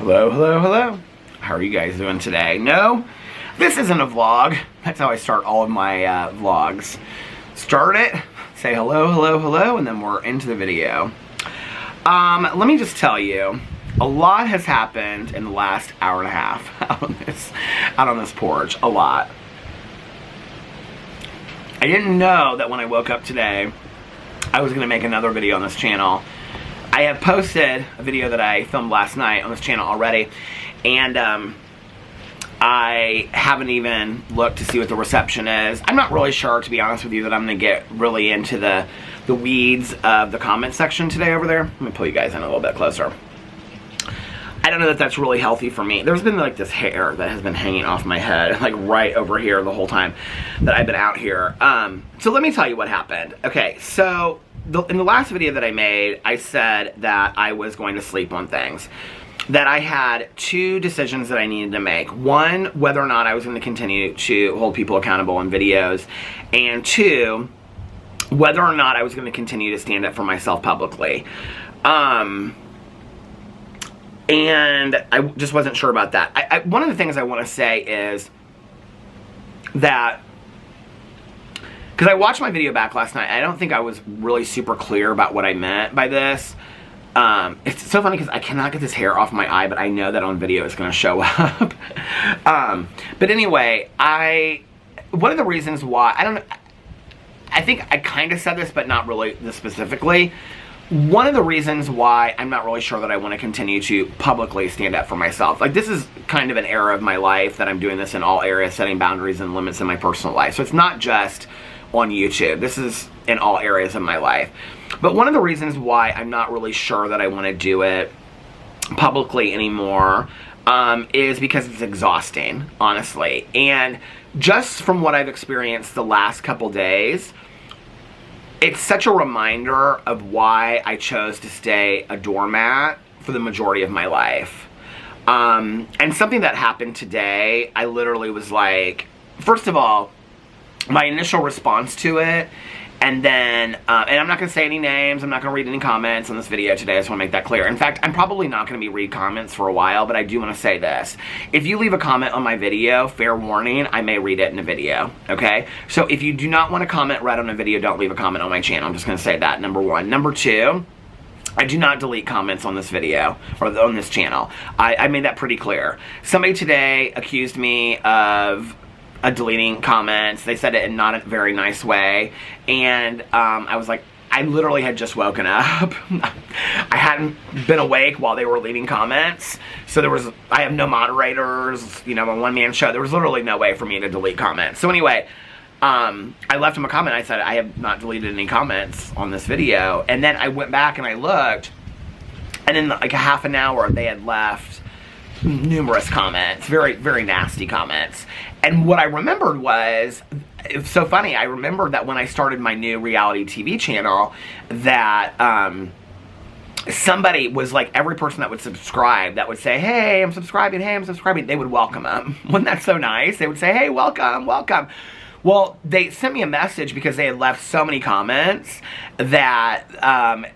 Hello, hello, hello. How are you guys doing today? No, this isn't a vlog. That's how I start all of my vlogs. Start it, say hello, hello, hello, and then we're into the video. Let me just tell you, a lot has happened in the last hour and a half out on this porch. A lot. I didn't know that when I woke up today, I was going to make another video on this channel. I have posted a video that I filmed last night on this channel already, and I haven't even looked to see what the reception is. I'm not really sure, to be honest with you, that I'm going to get really into the weeds of the comment section today over there. Let me pull you guys in a little bit closer. I don't know that that's really healthy for me. There's been like this hair that has been hanging off my head, like right over here the whole time that I've been out here. So let me tell you what happened. Okay, so in the last video that I made, I said that I was going to sleep on things. That I had two decisions that I needed to make. One, whether or not I was going to continue to hold people accountable in videos. And two, whether or not I was going to continue to stand up for myself publicly. And I just wasn't sure about that. One of the things I want to say is that, because I watched my video back last night, I don't think I was really super clear about what I meant by this. It's so funny because I cannot get this hair off my eye, but I know that on video it's going to show up. But anyway, one of the reasons why, I think I kind of said this, but not really this specifically. One of the reasons why I'm not really sure that I want to continue to publicly stand up for myself. Like, this is kind of an era of my life that I'm doing this in all areas, setting boundaries and limits in my personal life. So it's not just on YouTube. This is in all areas of my life. But one of the reasons why I'm not really sure that I want to do it publicly anymore is because it's exhausting, honestly. And just from what I've experienced the last couple days, it's such a reminder of why I chose to stay a doormat for the majority of my life. And something that happened today, I literally was like, first of all, my initial response to it, and then, and I'm not going to say any names, I'm not going to read any comments on this video today, I just want to make that clear. In fact, I'm probably not going to be read comments for a while, but I do want to say this. If you leave a comment on my video, fair warning, I may read it in a video, okay? So if you do not want a comment read on a video, don't leave a comment on my channel. I'm just going to say that, number one. Number two, I do not delete comments on this video, or on this channel. I made that pretty clear. Somebody today accused me of deleting comments. They said it in not a very nice way, and I was like, I literally had just woken up. I hadn't been awake while they were leaving comments, so I have no moderators, you know, a one-man show. There was literally no way for me to delete comments. So anyway, I left him a comment. I said, I have not deleted any comments on this video, and then I went back and I looked, and in like a half an hour they had left numerous comments, very, very nasty comments. And what I remembered was, it's so funny, I remembered that when I started my new reality TV channel, that somebody was like, every person that would subscribe, that would say, hey, I'm subscribing, they would welcome them. Wasn't that so nice? They would say, hey, welcome, welcome. Well, they sent me a message because they had left so many comments that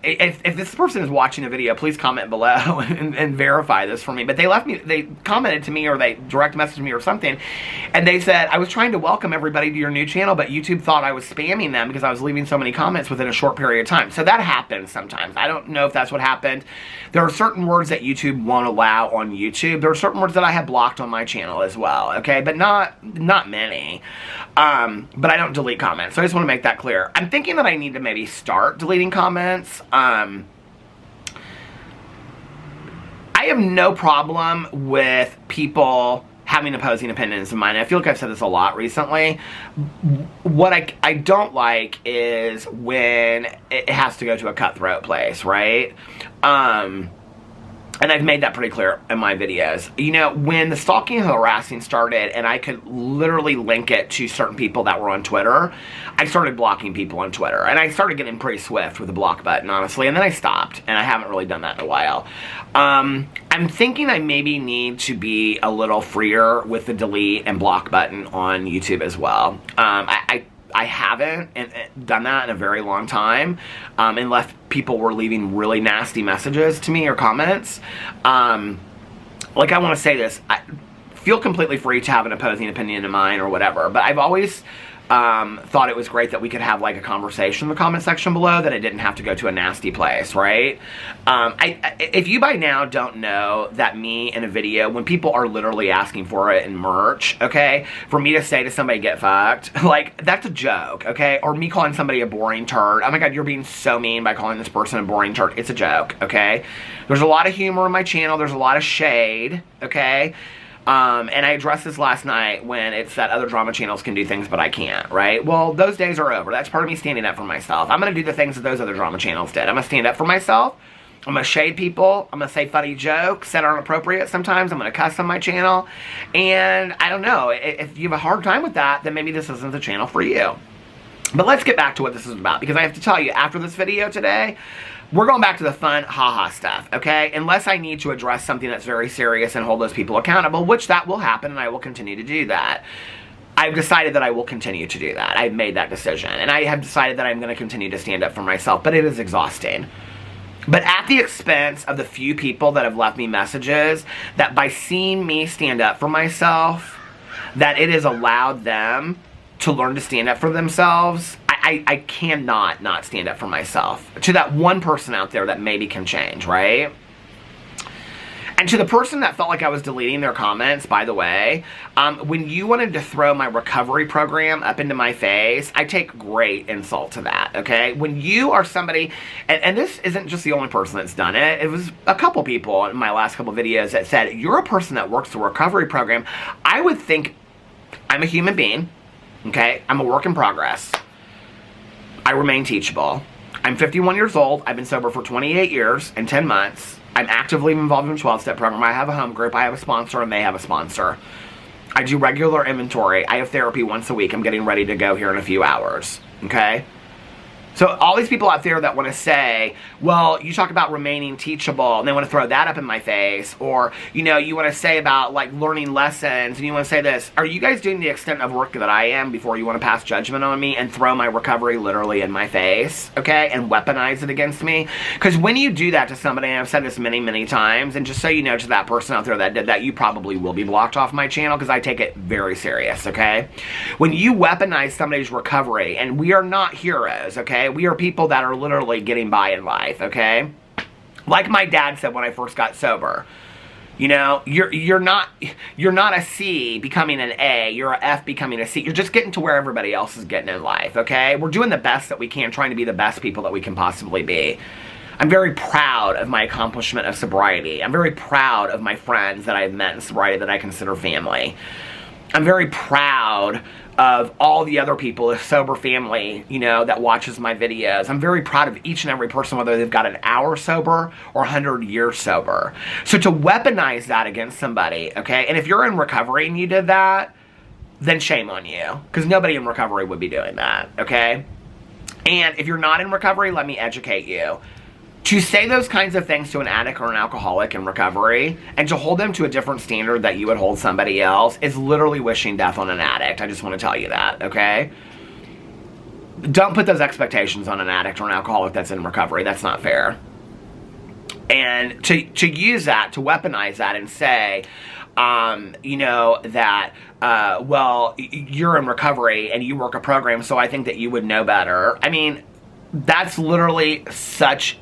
if this person is watching the video, please comment below and verify this for me. But they commented to me, or they direct messaged me or something, and they said, I was trying to welcome everybody to your new channel, but YouTube thought I was spamming them because I was leaving so many comments within a short period of time. So that happens sometimes. I don't know if that's what happened. There are certain words that YouTube won't allow on YouTube. There are certain words that I have blocked on my channel as well, okay? But not many. But I don't delete comments, so I just want to make that clear. I'm thinking that I need to maybe start deleting comments. I have no problem with people having opposing opinions of mine. I feel like I've said this a lot recently. What I don't like is when it has to go to a cutthroat place, right? And I've made that pretty clear in my videos. You know, when the stalking and harassing started, and I could literally link it to certain people that were on Twitter, I started blocking people on Twitter. And I started getting pretty swift with the block button, honestly. And then I stopped, and I haven't really done that in a while. I'm thinking I maybe need to be a little freer with the delete and block button on YouTube as well. I haven't done that in a very long time, unless people were leaving really nasty messages to me or comments. like, I want to say this, I feel completely free to have an opposing opinion of mine or whatever, but I've always thought it was great that we could have like a conversation in the comment section below, that it didn't have to go to a nasty place, right? If you by now don't know that me in a video, when people are literally asking for it in merch, okay, for me to say to somebody, get fucked, like, that's a joke, okay? Or me calling somebody a boring turd, oh my god, you're being so mean by calling this person a boring turd, it's a joke, okay? There's a lot of humor on my channel, there's a lot of shade, okay? And I addressed this last night when it's that other drama channels can do things but I can't, right? Well, those days are over. That's part of me standing up for myself. I'm going to do the things that those other drama channels did. I'm going to stand up for myself. I'm going to shade people. I'm going to say funny jokes that aren't appropriate sometimes. I'm going to cuss on my channel. And I don't know. If you have a hard time with that, then maybe this isn't the channel for you. But let's get back to what this is about, because I have to tell you, after this video today, we're going back to the fun, haha stuff, okay? Unless I need to address something that's very serious and hold those people accountable, which that will happen, and I will continue to do that. I've decided that I will continue to do that. I've made that decision. And I have decided that I'm going to continue to stand up for myself, but it is exhausting. But at the expense of the few people that have left me messages, that by seeing me stand up for myself, that it has allowed them to learn to stand up for themselves, I cannot not stand up for myself. To that one person out there that maybe can change, right? And to the person that felt like I was deleting their comments, by the way, when you wanted to throw my recovery program up into my face, I take great insult to that, okay? When you are somebody, and this isn't just the only person that's done it, it was a couple people in my last couple videos that said, you're a person that works the recovery program. I would think, I'm a human being, okay? I'm a work in progress. I remain teachable. I'm 51 years old. I've been sober for 28 years and 10 months. I'm actively involved in a 12-step program. I have a home group. I have a sponsor, and they have a sponsor. I do regular inventory. I have therapy once a week. I'm getting ready to go here in a few hours. Okay? So all these people out there that want to say, well, you talk about remaining teachable, and they want to throw that up in my face, or, you know, you want to say about, like, learning lessons, and you want to say this, are you guys doing the extent of work that I am before you want to pass judgment on me and throw my recovery literally in my face, okay, and weaponize it against me? Because when you do that to somebody, and I've said this many, many times, and just so you know, to that person out there that did that, you probably will be blocked off my channel, because I take it very serious, okay? When you weaponize somebody's recovery, and we are not heroes, okay? We are people that are literally getting by in life, okay? Like my dad said when I first got sober, you know, you're not a C becoming an A, you're a F becoming a C. You're just getting to where everybody else is getting in life, okay? We're doing the best that we can, trying to be the best people that we can possibly be. I'm very proud of my accomplishment of sobriety. I'm very proud of my friends that I've met in sobriety that I consider family. I'm very proud of all the other people, a sober family, you know, that watches my videos. I'm very proud of each and every person, whether they've got an hour sober or 100 years sober. So to weaponize that against somebody, okay, and if you're in recovery and you did that, then shame on you, because nobody in recovery would be doing that, okay? And if you're not in recovery, let me educate you. To say those kinds of things to an addict or an alcoholic in recovery, and to hold them to a different standard that you would hold somebody else, is literally wishing death on an addict. I just want to tell you that, okay? Don't put those expectations on an addict or an alcoholic that's in recovery. That's not fair. And to use that, to weaponize that and say, you know, that, well, you're in recovery and you work a program, so I think that you would know better. I mean, that's literally such...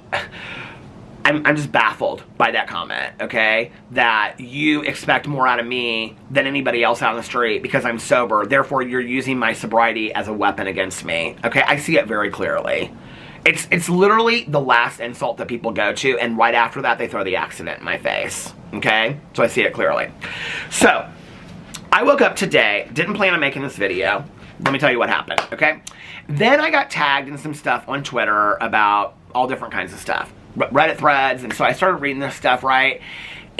I'm just baffled by that comment, okay? That you expect more out of me than anybody else out on the street because I'm sober. Therefore, you're using my sobriety as a weapon against me, okay? I see it very clearly. It's literally the last insult that people go to, and right after that, they throw the accident in my face, okay? So I see it clearly. So, I woke up today, didn't plan on making this video. Let me tell you what happened, okay? Then I got tagged in some stuff on Twitter about all different kinds of stuff. Reddit threads, and so I started reading this stuff, right?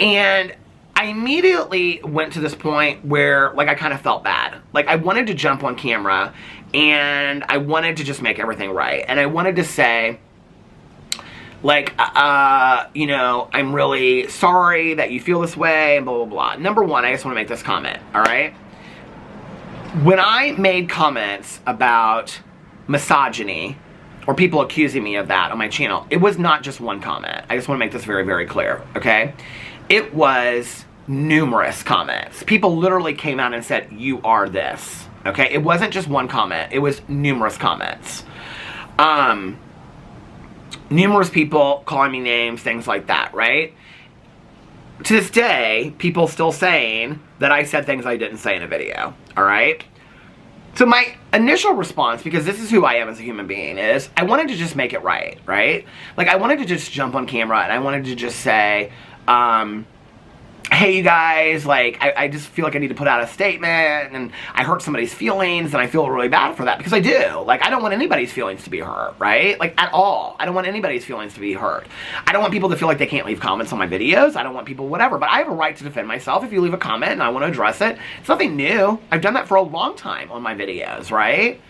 And I immediately went to this point where, like, I kind of felt bad. Like, I wanted to jump on camera, and I wanted to just make everything right. And I wanted to say, like, you know, I'm really sorry that you feel this way, and blah, blah, blah. Number one, I just want to make this comment, all right? When I made comments about misogyny, or people accusing me of that on my channel, it was not just one comment. I just want to make this very, very clear, okay? It was numerous comments. People literally came out and said, you are this. Okay? It wasn't just one comment. It was numerous comments. Numerous people calling me names, things like that, right? To this day, people still saying that I said things I didn't say in a video, alright? So my initial response, because this is who I am as a human being, is I wanted to just make it right, right? Like, I wanted to just jump on camera and I wanted to just say, hey, you guys, like, I just feel like I need to put out a statement, and I hurt somebody's feelings, and I feel really bad for that, because I do. Like, I don't want anybody's feelings to be hurt, right? Like, at all. I don't want anybody's feelings to be hurt. I don't want people to feel like they can't leave comments on my videos. I don't want people, whatever, but I have a right to defend myself. If you leave a comment and I want to address it, it's nothing new. I've done that for a long time on my videos, right?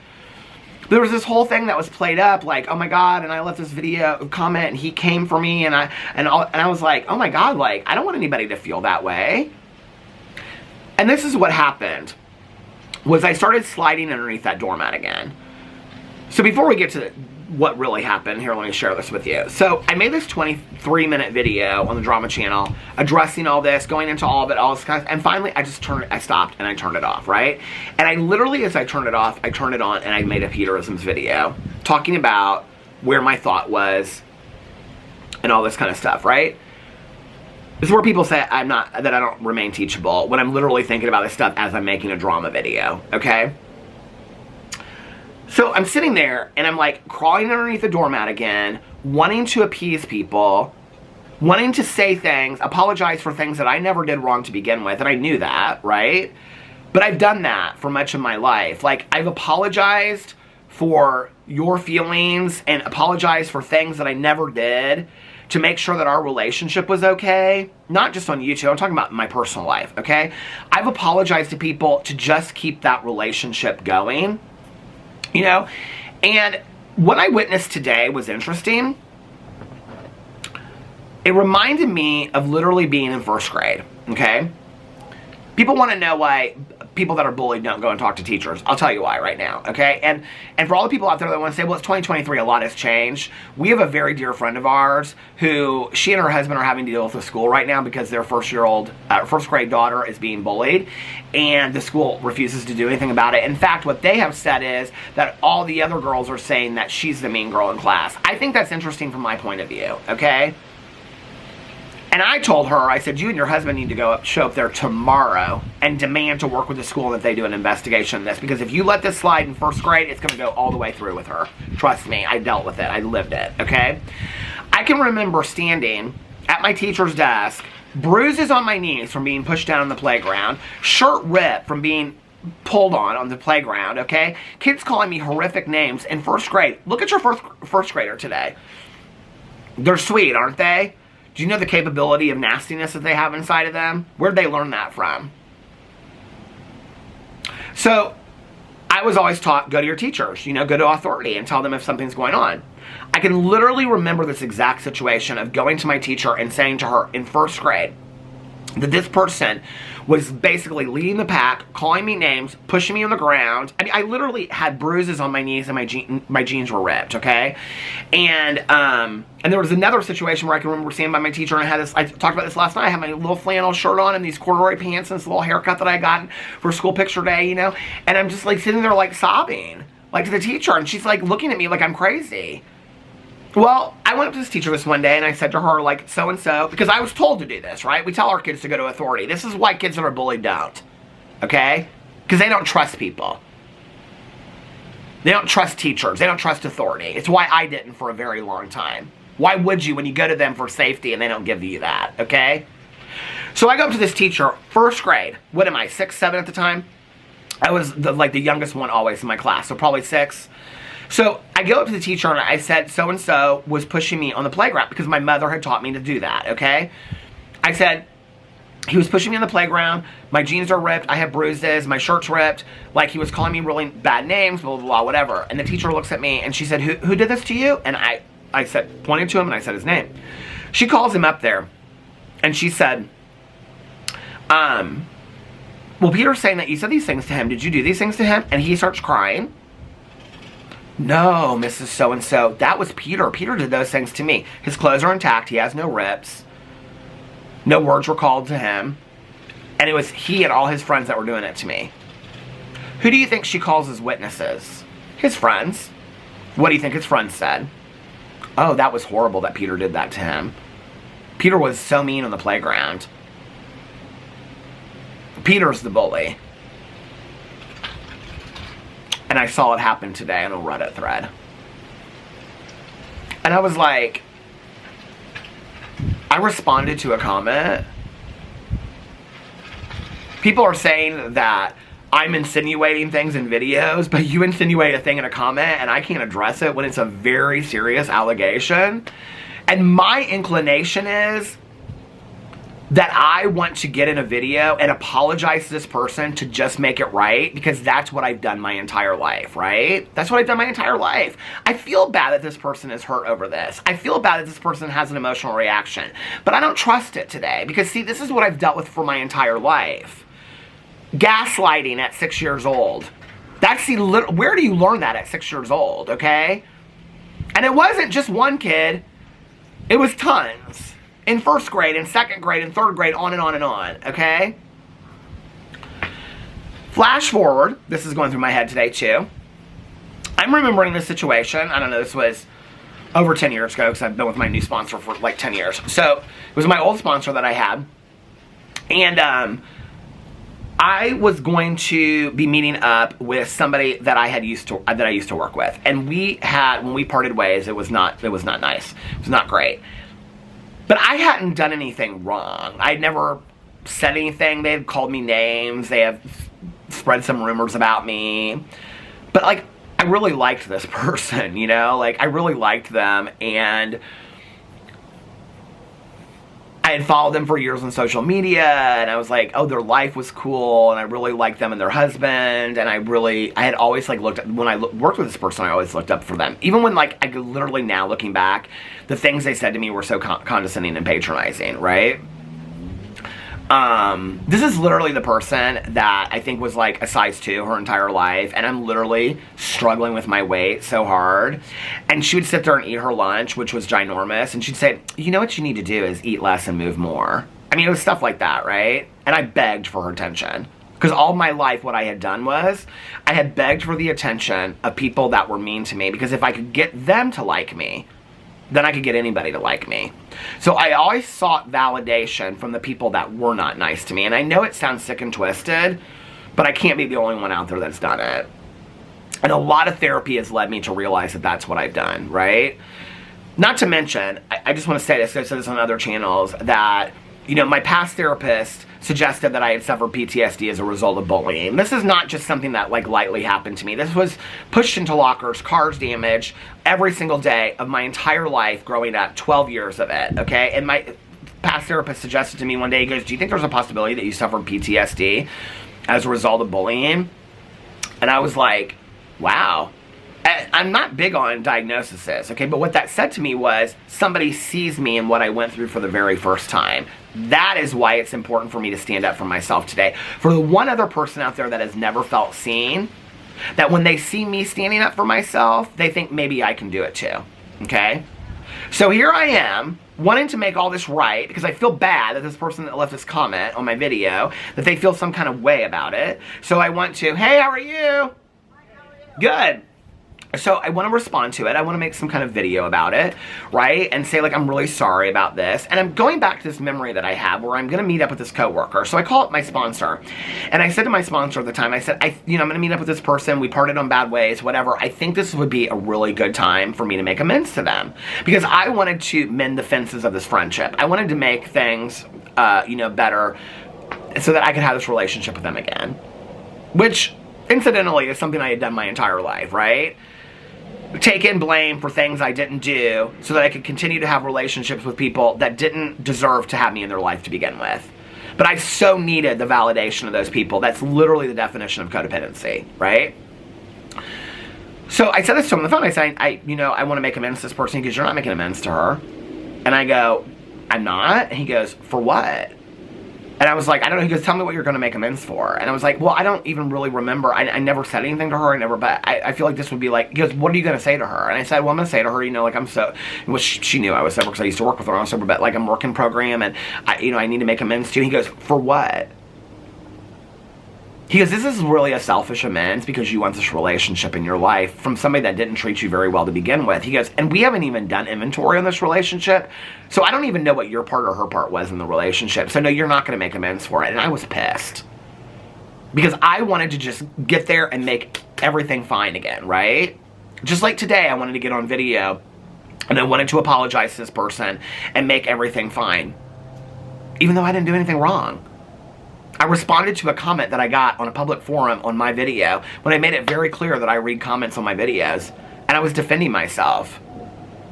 There was this whole thing that was played up, like, oh my god, and I left this video comment, and he came for me, and I was like, oh my god, like, I don't want anybody to feel that way. And this is what happened, was I started sliding underneath that doormat again. So before we get to what really happened, here, let me share this with you. So I made this 23-minute video on the drama channel, addressing all this, going into all of it, all this kind of, and finally I stopped and I turned it off, right? And I literally, as I turned it off, I turned it on and I made a Peterisms video, talking about where my thought was, and all this kind of stuff, right? This is where people say that I don't remain teachable, when I'm literally thinking about this stuff as I'm making a drama video, okay? So I'm sitting there, and I'm like crawling underneath the doormat again, wanting to appease people, wanting to say things, apologize for things that I never did wrong to begin with, and I knew that, right? But I've done that for much of my life. Like, I've apologized for your feelings and apologized for things that I never did to make sure that our relationship was okay. Not just on YouTube, I'm talking about my personal life, okay? I've apologized to people to just keep that relationship going. You know, and what I witnessed today was interesting. It reminded me of literally being in first grade, okay? People want to know why people that are bullied don't go and talk to teachers. I'll tell you why right now, okay? And for all the people out there that want to say, well, it's 2023, a lot has changed. We have a very dear friend of ours who, she and her husband are having to deal with the school right now because their first grade daughter is being bullied, and the school refuses to do anything about it. In fact, what they have said is that all the other girls are saying that she's the mean girl in class. I think that's interesting from my point of view, okay? And I told her, I said, you and your husband need to show up there tomorrow and demand to work with the school that they do an investigation on this. Because if you let this slide in first grade, it's going to go all the way through with her. Trust me, I dealt with it. I lived it, okay? I can remember standing at my teacher's desk, bruises on my knees from being pushed down on the playground, shirt ripped from being pulled on the playground, okay? Kids calling me horrific names in first grade. Look at your first grader today. They're sweet, aren't they? Do you know the capability of nastiness that they have inside of them? Where'd they learn that from? So, I was always taught, go to your teachers, you know, go to authority and tell them if something's going on. I can literally remember this exact situation of going to my teacher and saying to her in first grade that this person was basically leading the pack, calling me names, pushing me on the ground. I mean, I literally had bruises on my knees and my jeans were ripped, okay? And there was another situation where I can remember standing by my teacher, and I talked about this last night, I had my little flannel shirt on and these corduroy pants and this little haircut that I got for school picture day, you know? And I'm just like sitting there like sobbing, like to the teacher, and she's like looking at me like I'm crazy. Well, I went up to this teacher this one day and I said to her, like, so-and-so, because I was told to do this, right? We tell our kids to go to authority. This is why kids that are bullied don't, okay? Because they don't trust people. They don't trust teachers. They don't trust authority. It's why I didn't for a very long time. Why would you when you go to them for safety and they don't give you that, okay? So I go up to this teacher, first grade. What am I, 6, 7 at the time? I was the youngest one always in my class, so probably 6. So I go up to the teacher and I said, so-and-so was pushing me on the playground because my mother had taught me to do that, okay? I said, he was pushing me on the playground, my jeans are ripped, I have bruises, my shirt's ripped, like he was calling me really bad names, blah, blah, blah, whatever. And the teacher looks at me and she said, who did this to you? And I said, pointed to him and I said his name. She calls him up there and she said, well, Peter's saying that you said these things to him. Did you do these things to him? And he starts crying. No, Mrs. So-and-so, that was Peter. Peter did those things to me. His clothes are intact. He has no rips. No words were called to him. And it was he and all his friends that were doing it to me. Who do you think she calls as witnesses? His friends. What do you think his friends said? Oh, that was horrible that Peter did that to him. Peter was so mean on the playground. Peter's the bully. And I saw it happen today on a Reddit thread. And I was like, I responded to a comment. People are saying that I'm insinuating things in videos, but you insinuate a thing in a comment and I can't address it when it's a very serious allegation. And my inclination is that I want to get in a video and apologize to this person to just make it right, because that's what I've done my entire life, right? That's what I've done my entire life. I feel bad that this person is hurt over this. I feel bad that this person has an emotional reaction, but I don't trust it today, because see, this is what I've dealt with for my entire life. Gaslighting at 6 years old. That's the where do you learn that at 6 years old, okay? And it wasn't just one kid. It was tons. In first grade, in second grade, in third grade, on and on and on, okay? Flash forward. This is going through my head today, too. I'm remembering this situation. I don't know, this was over 10 years ago, because I've been with my new sponsor for like 10 years. So, it was my old sponsor that I had. And, I was going to be meeting up with somebody that I used to work with. And when we parted ways, it was not nice. It was not great. But I hadn't done anything wrong. I'd never said anything. They had called me names. They have spread some rumors about me. But, like, I really liked this person, you know? Like, I really liked them. And I had followed them for years on social media. And I was like, oh, their life was cool. And I really liked them and their husband. And I had always, like, looked at, when I worked with this person, I always looked up for them. Even when, like, I could literally now, looking back, the things they said to me were so condescending and patronizing, right? This is literally the person that I think was like a size 2 her entire life, and I'm literally struggling with my weight so hard. And she would sit there and eat her lunch, which was ginormous, and she'd say, you know what you need to do is eat less and move more. I mean, it was stuff like that, right? And I begged for her attention. Because all my life, what I had done was, I had begged for the attention of people that were mean to me, because if I could get them to like me, then I could get anybody to like me. So I always sought validation from the people that were not nice to me. And I know it sounds sick and twisted, but I can't be the only one out there that's done it. And a lot of therapy has led me to realize that that's what I've done, right? Not to mention, I just want to say this, I've said this on other channels, that, you know, my past therapist suggested that I had suffered PTSD as a result of bullying. This is not just something that, like, lightly happened to me. This was pushed into lockers, cars damaged, every single day of my entire life growing up, 12 years of it, okay? And my past therapist suggested to me one day, he goes, do you think there's a possibility that you suffered PTSD as a result of bullying? And I was like, wow. I'm not big on diagnoses, okay? But what that said to me was, somebody sees me and what I went through for the very first time. That is why it's important for me to stand up for myself today. For the one other person out there that has never felt seen, that when they see me standing up for myself, they think maybe I can do it too, okay? So here I am, wanting to make all this right, because I feel bad that this person that left this comment on my video, that they feel some kind of way about it. So I want to, hey, how are you? Good. So I want to respond to it. I want to make some kind of video about it, right? And say, like, I'm really sorry about this. And I'm going back to this memory that I have where I'm going to meet up with this coworker. So I call up my sponsor. And I said to my sponsor at the time, I said, I'm going to meet up with this person. We parted on bad ways, whatever. I think this would be a really good time for me to make amends to them. Because I wanted to mend the fences of this friendship. I wanted to make things, better so that I could have this relationship with them again. Which, incidentally, is something I had done my entire life, right? Taking blame for things I didn't do so that I could continue to have relationships with people that didn't deserve to have me in their life to begin with. But I so needed the validation of those people. That's literally the definition of codependency, right? So I said this to him on the phone. I said, I want to make amends to this person. He goes, you're not making amends to her. And I go, I'm not? And he goes, for what? And I was like, I don't know. He goes, tell me what you're going to make amends for. And I was like, well, I don't even really remember. I never said anything to her. But I feel like this would be like, he goes, what are you going to say to her? And I said, well, I'm going to say to her, I'm so, which she knew I was sober because I used to work with her on a sober, but like I'm working program and I need to make amends to. And he goes, for what? He goes, this is really a selfish amends because you want this relationship in your life from somebody that didn't treat you very well to begin with. He goes, and we haven't even done inventory on this relationship, so I don't even know what your part or her part was in the relationship. So no, you're not going to make amends for it. And I was pissed. Because I wanted to just get there and make everything fine again, right? Just like today, I wanted to get on video and I wanted to apologize to this person and make everything fine. Even though I didn't do anything wrong. I responded to a comment that I got on a public forum on my video when I made it very clear that I read comments on my videos. And I was defending myself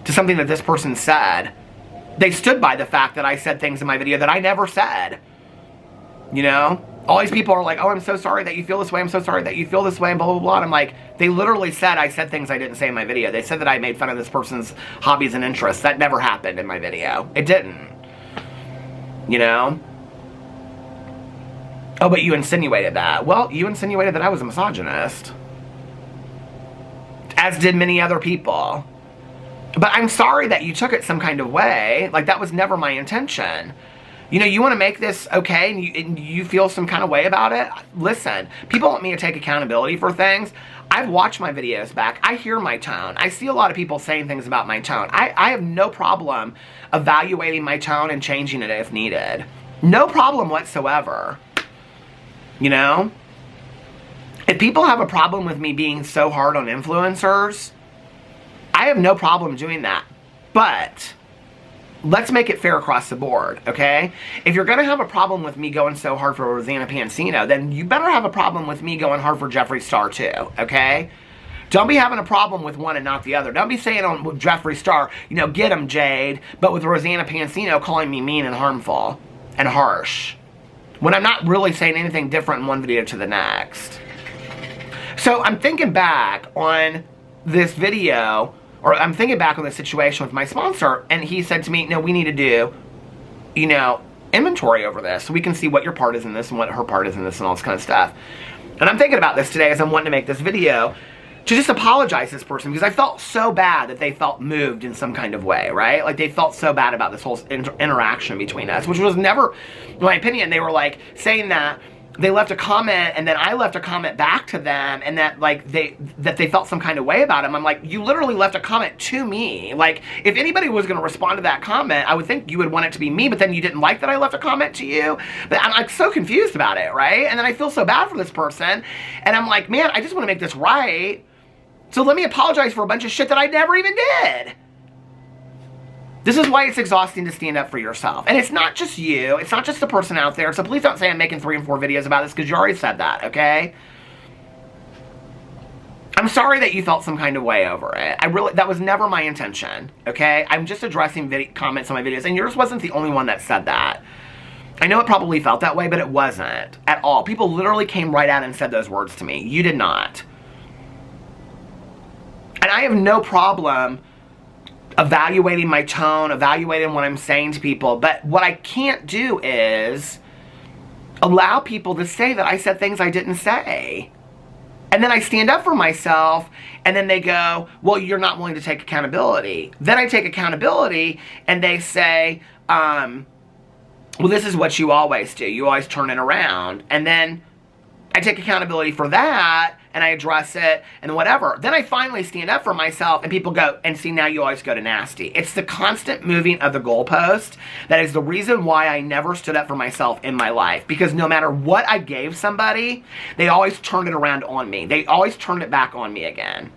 to something that this person said. They stood by the fact that I said things in my video that I never said. You know? All these people are like, oh, I'm so sorry that you feel this way. I'm so sorry that you feel this way, and blah, blah, blah. And I'm like, they literally said I said things I didn't say in my video. They said that I made fun of this person's hobbies and interests. That never happened in my video. It didn't. You know? Oh, but you insinuated that. Well, you insinuated that I was a misogynist. As did many other people. But I'm sorry that you took it some kind of way. Like, that was never my intention. You know, you want to make this okay and you feel some kind of way about it? Listen, people want me to take accountability for things. I've watched my videos back. I hear my tone. I see a lot of people saying things about my tone. I have no problem evaluating my tone and changing it if needed. No problem whatsoever. You know? If people have a problem with me being so hard on influencers, I have no problem doing that. But let's make it fair across the board, okay? If you're going to have a problem with me going so hard for Rosanna Pansino, then you better have a problem with me going hard for Jeffree Star too, okay? Don't be having a problem with one and not the other. Don't be saying on with Jeffree Star, you know, get him, Jade, but with Rosanna Pansino calling me mean and harmful and harsh, when I'm not really saying anything different in one video to the next. So I'm thinking back on this video, or I'm thinking back on the situation with my sponsor, and he said to me, no, we need to do, you know, inventory over this so we can see what your part is in this and what her part is in this and all this kind of stuff. And I'm thinking about this today as I'm wanting to make this video to just apologize to this person because I felt so bad that they felt moved in some kind of way, right? Like they felt so bad about this whole interaction between us, which was never, in my opinion, they were like saying that they left a comment and then I left a comment back to them and that like they felt some kind of way about him. I'm like, you literally left a comment to me. Like if anybody was going to respond to that comment, I would think you would want it to be me, but then you didn't like that I left a comment to you. But I'm like so confused about it, right? And then I feel so bad for this person and I'm like, man, I just want to make this right. So let me apologize for a bunch of shit that I never even did. This is why it's exhausting to stand up for yourself. And it's not just you. It's not just the person out there. So please don't say I'm making 3 and 4 videos about this because you already said that, okay? I'm sorry that you felt some kind of way over it. That was never my intention, okay? I'm just addressing comments on my videos. And yours wasn't the only one that said that. I know it probably felt that way, but it wasn't at all. People literally came right out and said those words to me. You did not. And I have no problem evaluating my tone, evaluating what I'm saying to people, but what I can't do is allow people to say that I said things I didn't say. And then I stand up for myself, and then they go, well, you're not willing to take accountability. Then I take accountability, and they say, well, this is what you always do. You always turn it around. And then I take accountability for that, and I address it, and whatever. Then I finally stand up for myself, and people go, and see, now you always go to nasty. It's the constant moving of the goalpost that is the reason why I never stood up for myself in my life. Because no matter what I gave somebody, they always turned it around on me. They always turned it back on me again.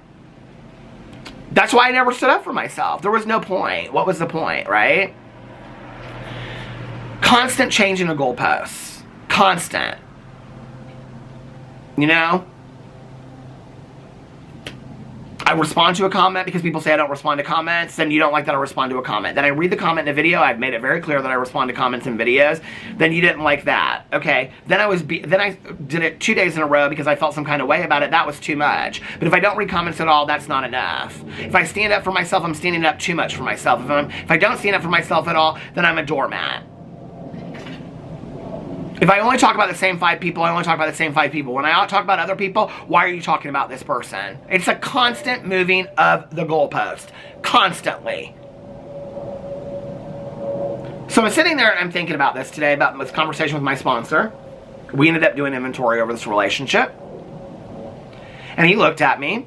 That's why I never stood up for myself. There was no point. What was the point, right? Constant changing of goalposts. Constant. You know? I respond to a comment because people say I don't respond to comments. Then you don't like that I respond to a comment. Then I read the comment in a video. I've made it very clear that I respond to comments in videos. Then you didn't like that. Okay. Then I did it 2 days in a row because I felt some kind of way about it. That was too much. But if I don't read comments at all, that's not enough. If I stand up for myself, I'm standing up too much for myself. If I don't stand up for myself at all, then I'm a doormat. If I only talk about the same 5 people, I only talk about the same 5 people. When I talk about other people, why are you talking about this person? It's a constant moving of the goalpost. Constantly. So I'm sitting there and I'm thinking about this today, about this conversation with my sponsor. We ended up doing inventory over this relationship. And he looked at me,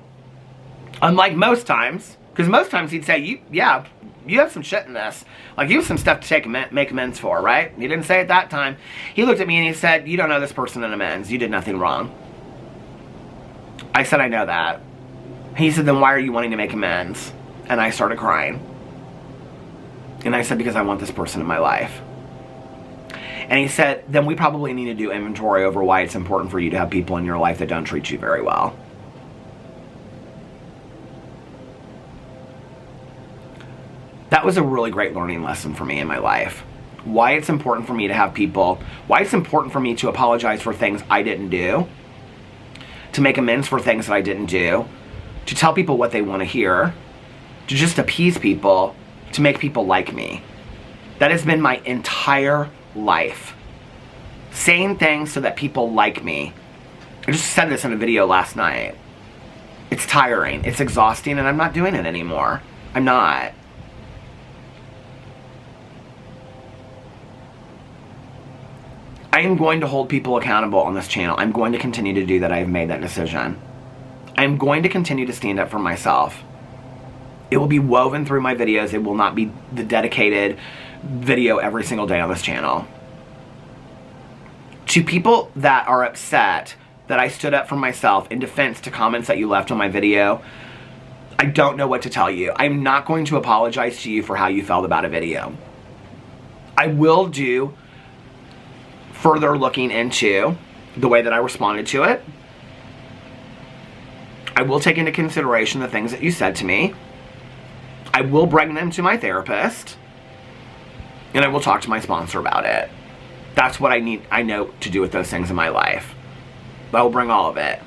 unlike most times, because most times he'd say, you have some shit in this. Like, you have some stuff to make amends for, right? He didn't say it that time. He looked at me and he said, you don't know this person in amends. You did nothing wrong. I said, I know that. He said, then why are you wanting to make amends? And I started crying. And I said, because I want this person in my life. And he said, then we probably need to do inventory over why it's important for you to have people in your life that don't treat you very well. That was a really great learning lesson for me in my life. Why it's important for me to have people, why it's important for me to apologize for things I didn't do, to make amends for things that I didn't do, to tell people what they want to hear, to just appease people, to make people like me. That has been my entire life. Saying things so that people like me. I just said this in a video last night. It's tiring, it's exhausting, and I'm not doing it anymore. I'm not. I am going to hold people accountable on this channel. I'm going to continue to do that. I have made that decision. I'm going to continue to stand up for myself. It will be woven through my videos. It will not be the dedicated video every single day on this channel. To people that are upset that I stood up for myself in defense to comments that you left on my video, I don't know what to tell you. I'm not going to apologize to you for how you felt about a video. I will do further looking into the way that I responded to it. I will take into consideration the things that you said to me. I will bring them to my therapist. And I will talk to my sponsor about it. That's what I know to do with those things in my life. I will bring all of it.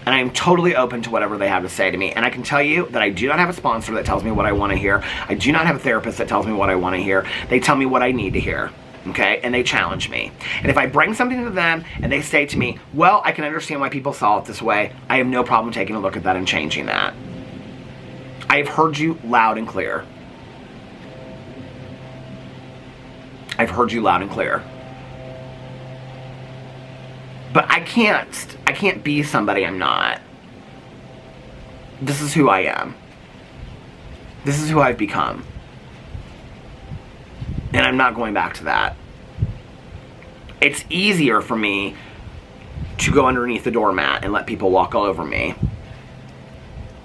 And I am totally open to whatever they have to say to me. And I can tell you that I do not have a sponsor that tells me what I want to hear. I do not have a therapist that tells me what I want to hear. They tell me what I need to hear. Okay? And they challenge me. And if I bring something to them and they say to me, well, I can understand why people saw it this way, I have no problem taking a look at that and changing that. I have heard you loud and clear. I've heard you loud and clear. But I can't be somebody I'm not. This is who I am. This is who I've become. And I'm not going back to that. It's easier for me to go underneath the doormat and let people walk all over me.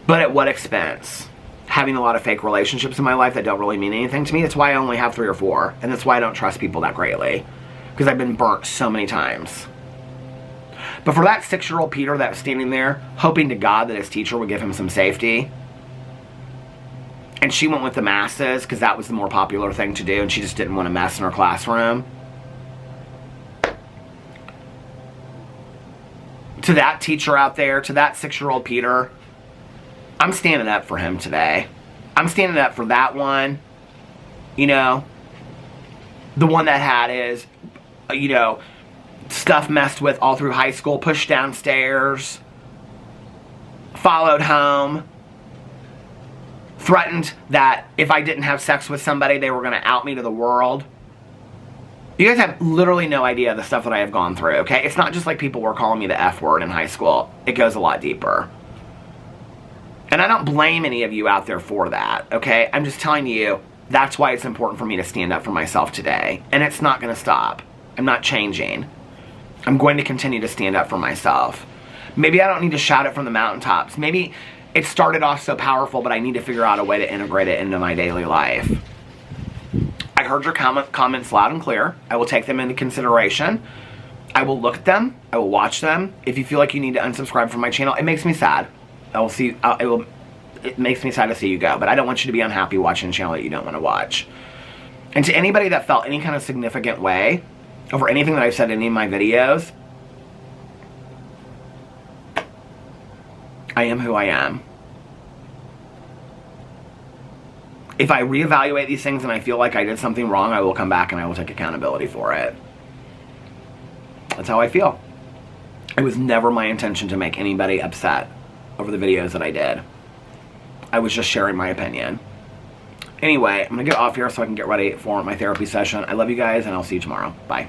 But at what expense? Having a lot of fake relationships in my life that don't really mean anything to me. That's why I only have 3 or 4. And that's why I don't trust people that greatly. Because I've been burnt so many times. But for that 6-year-old Peter that was standing there, hoping to God that his teacher would give him some safety, and she went with the masses because that was the more popular thing to do, and she just didn't want to mess in her classroom. To that teacher out there, to that 6-year-old Peter, I'm standing up for him today. I'm standing up for that one. You know, the one that had his, you know, stuff messed with all through high school, pushed downstairs, followed home, threatened that if I didn't have sex with somebody, they were going to out me to the world. You guys have literally no idea the stuff that I have gone through, okay? It's not just like people were calling me the F word in high school. It goes a lot deeper. And I don't blame any of you out there for that, okay? I'm just telling you, that's why it's important for me to stand up for myself today. And it's not going to stop. I'm not changing. I'm going to continue to stand up for myself. Maybe I don't need to shout it from the mountaintops. Maybe it started off so powerful, but I need to figure out a way to integrate it into my daily life. I heard your comments loud and clear. I will take them into consideration. I will look at them. I will watch them. If you feel like you need to unsubscribe from my channel, it makes me sad. It makes me sad to see you go, but I don't want you to be unhappy watching a channel that you don't want to watch. And to anybody that felt any kind of significant way over anything that I've said in any of my videos, I am who I am. If I reevaluate these things and I feel like I did something wrong, I will come back and I will take accountability for it. That's how I feel. It was never my intention to make anybody upset over the videos that I did. I was just sharing my opinion. Anyway, I'm going to get off here so I can get ready for my therapy session. I love you guys, and I'll see you tomorrow. Bye.